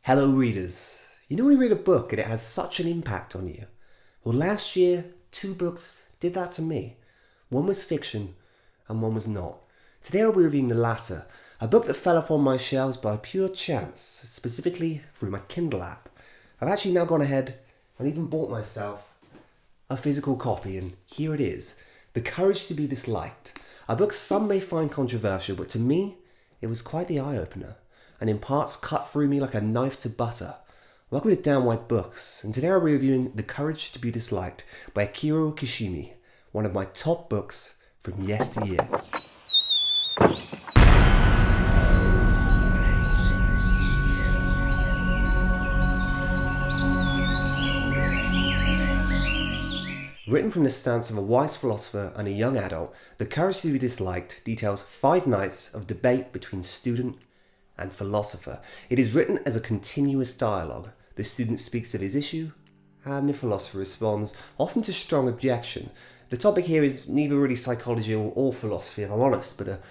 Hello readers. You know when you read a book and it has such an impact on you? Well, last year, 2 books did that to me. One was fiction and one was not. Today I'll be reviewing the latter, a book that fell upon my shelves by pure chance, specifically through my Kindle app. I've actually now gone ahead and even bought myself a physical copy, and here it is, The Courage to be Disliked, a book some may find controversial, but to me, it was quite the eye-opener, and in parts cut through me like a knife to butter. Welcome to DanWhitebooks, and today I'll be reviewing The Courage to be Disliked by Ichiro Kishimi, one of my top books from yesteryear. Written from the stance of a wise philosopher and a young adult, The Courage to be Disliked details 5 nights of debate between student and philosopher. It is written as a continuous dialogue. The student speaks of his issue, and the philosopher responds, often to strong objection. The topic here is neither really psychology or philosophy, if I'm honest, but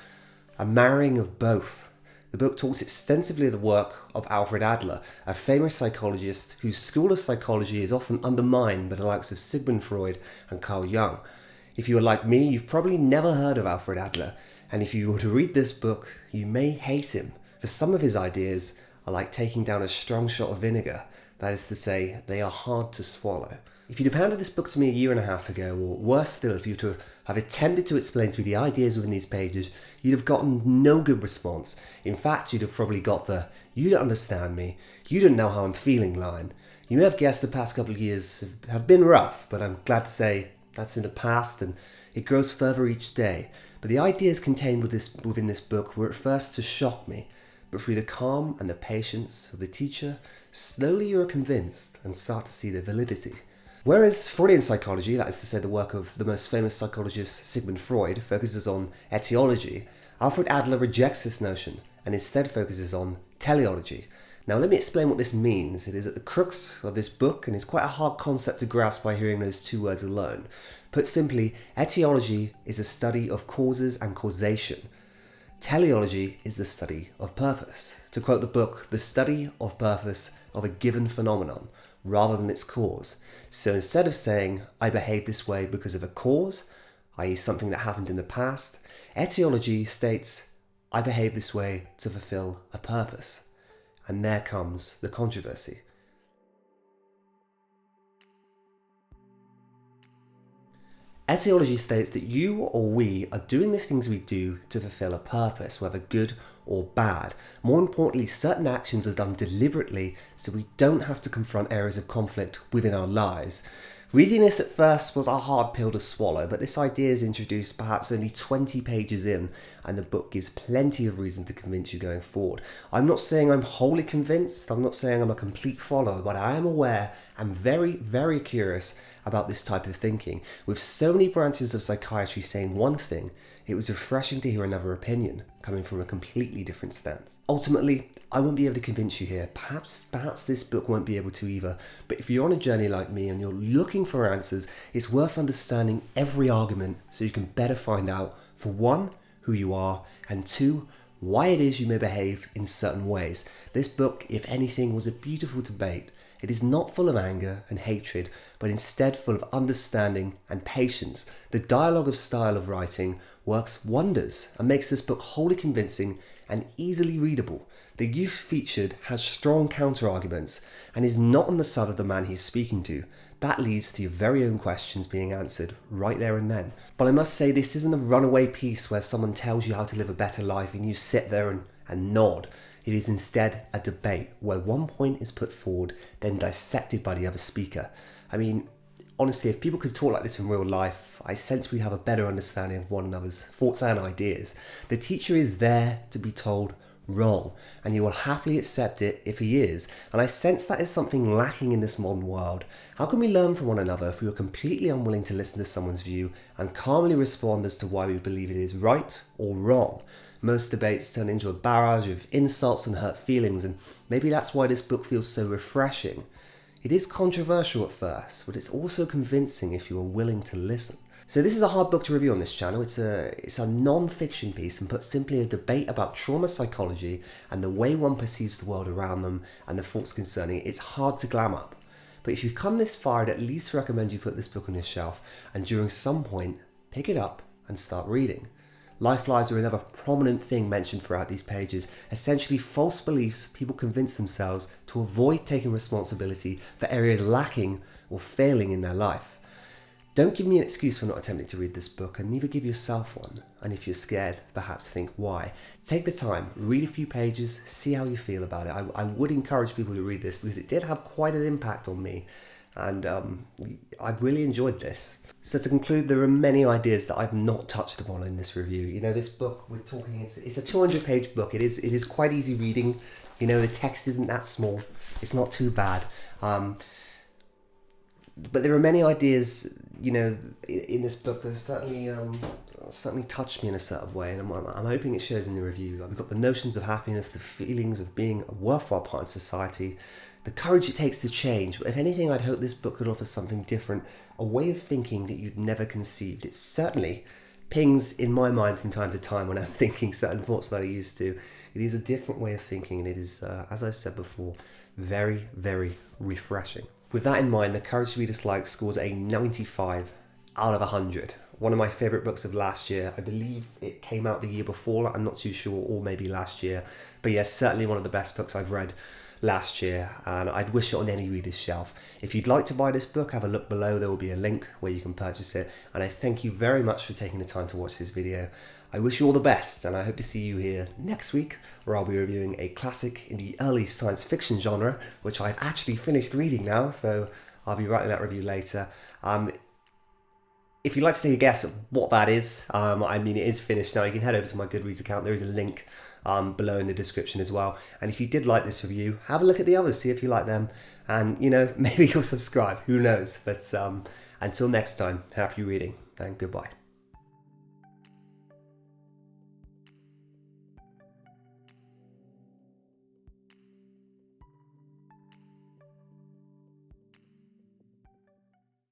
a marrying of both. The book talks extensively of the work of Alfred Adler, a famous psychologist whose school of psychology is often undermined by the likes of Sigmund Freud and Carl Jung. If you are like me, you've probably never heard of Alfred Adler, and if you were to read this book, you may hate him. For some of his ideas are like taking down a strong shot of vinegar. That is to say, they are hard to swallow. If you'd have handed this book to me a year and a half ago, or worse still, if you were to have attempted to explain to me the ideas within these pages, you'd have gotten no good response. In fact, you'd have probably got the, "you don't understand me, you don't know how I'm feeling" line. You may have guessed the past couple of years have been rough, but I'm glad to say that's in the past and it grows further each day. But the ideas contained within this book were at first to shock me. But through the calm and the patience of the teacher, slowly you are convinced and start to see their validity. Whereas Freudian psychology, that is to say the work of the most famous psychologist Sigmund Freud, focuses on etiology, Alfred Adler rejects this notion and instead focuses on teleology. Now let me explain what this means. It is at the crux of this book and is quite a hard concept to grasp by hearing those 2 words alone. Put simply, etiology is a study of causes and causation. Teleology is the study of purpose. To quote the book, the study of purpose of a given phenomenon, rather than its cause. So instead of saying, I behave this way because of a cause, i.e. something that happened in the past, etiology states, I behave this way to fulfill a purpose. And there comes the controversy. Etiology states that you or we are doing the things we do to fulfill a purpose, whether good or bad. More importantly, certain actions are done deliberately so we don't have to confront areas of conflict within our lives. Reading this at first was a hard pill to swallow, but this idea is introduced perhaps only 20 pages in, and the book gives plenty of reason to convince you going forward. I'm not saying I'm wholly convinced, I'm not saying I'm a complete follower, but I am aware and very, very curious about this type of thinking. With so many branches of psychiatry saying one thing, it was refreshing to hear another opinion coming from a completely different stance. Ultimately, I won't be able to convince you here. Perhaps this book won't be able to either. But if you're on a journey like me and you're looking for answers, it's worth understanding every argument so you can better find out, for 1, who you are, and 2, why it is you may behave in certain ways. This book, if anything, was a beautiful debate. It is not full of anger and hatred, but instead full of understanding and patience. The dialogue of style of writing works wonders and makes this book wholly convincing and easily readable. The youth featured has strong counter-arguments and is not on the side of the man he's speaking to. That leads to your very own questions being answered right there and then. But I must say, this isn't a runaway piece where someone tells you how to live a better life and you sit there and nod. It is instead a debate where one point is put forward, then dissected by the other speaker. I mean, honestly, if people could talk like this in real life, I sense we'd have a better understanding of one another's thoughts and ideas. The teacher is there to be told wrong, and you will happily accept it if he is, and I sense that is something lacking in this modern world. How can we learn from one another if we are completely unwilling to listen to someone's view and calmly respond as to why we believe it is right or wrong? Most debates turn into a barrage of insults and hurt feelings, and maybe that's why this book feels so refreshing. It is controversial at first, but it's also convincing if you are willing to listen. So this is a hard book to review on this channel. It's a non-fiction piece, and put simply, a debate about trauma psychology and the way one perceives the world around them and the thoughts concerning it. It's hard to glam up. But if you've come this far, I'd at least recommend you put this book on your shelf and during some point, pick it up and start reading. Life lies are another prominent thing mentioned throughout these pages, essentially false beliefs people convince themselves to avoid taking responsibility for areas lacking or failing in their life. Don't give me an excuse for not attempting to read this book, and neither give yourself one. And if you're scared, perhaps think why. Take the time, read a few pages, see how you feel about it. I would encourage people to read this because it did have quite an impact on me, and I really enjoyed this. So to conclude, there are many ideas that I've not touched upon in this review. You know, this book, we're talking, it's a 200-page book. It is quite easy reading. You know, the text isn't that small. It's not too bad. But there are many ideas, you know, in this book that have certainly touched me in a certain way, and I'm hoping it shows in the review. We've got the notions of happiness, the feelings of being a worthwhile part in society, the courage it takes to change. But if anything, I'd hope this book could offer something different, a way of thinking that you'd never conceived. It certainly pings in my mind from time to time when I'm thinking certain thoughts that I used to. It is a different way of thinking, and it is, as I've said before, very, very refreshing. With that in mind, The Courage to Be Disliked scores a 95 out of 100. One of my favourite books of last year. I believe it came out the year before, I'm not too sure, or maybe last year. But yes, certainly one of the best books I've read last year, and I'd wish it on any reader's shelf. If you'd like to buy this book, have a look below. There will be a link where you can purchase it. And I thank you very much for taking the time to watch this video. I wish you all the best, and I hope to see you here next week, where I'll be reviewing a classic in the early science fiction genre, which I've actually finished reading now, so I'll be writing that review later. If you'd like to take a guess at what that is, I mean, it is finished now. You can head over to my Goodreads account. There is a link below in the description as well. And if you did like this review, have a look at the others, see if you like them, and, you know, maybe you'll subscribe. Who knows? But until next time, happy reading and goodbye.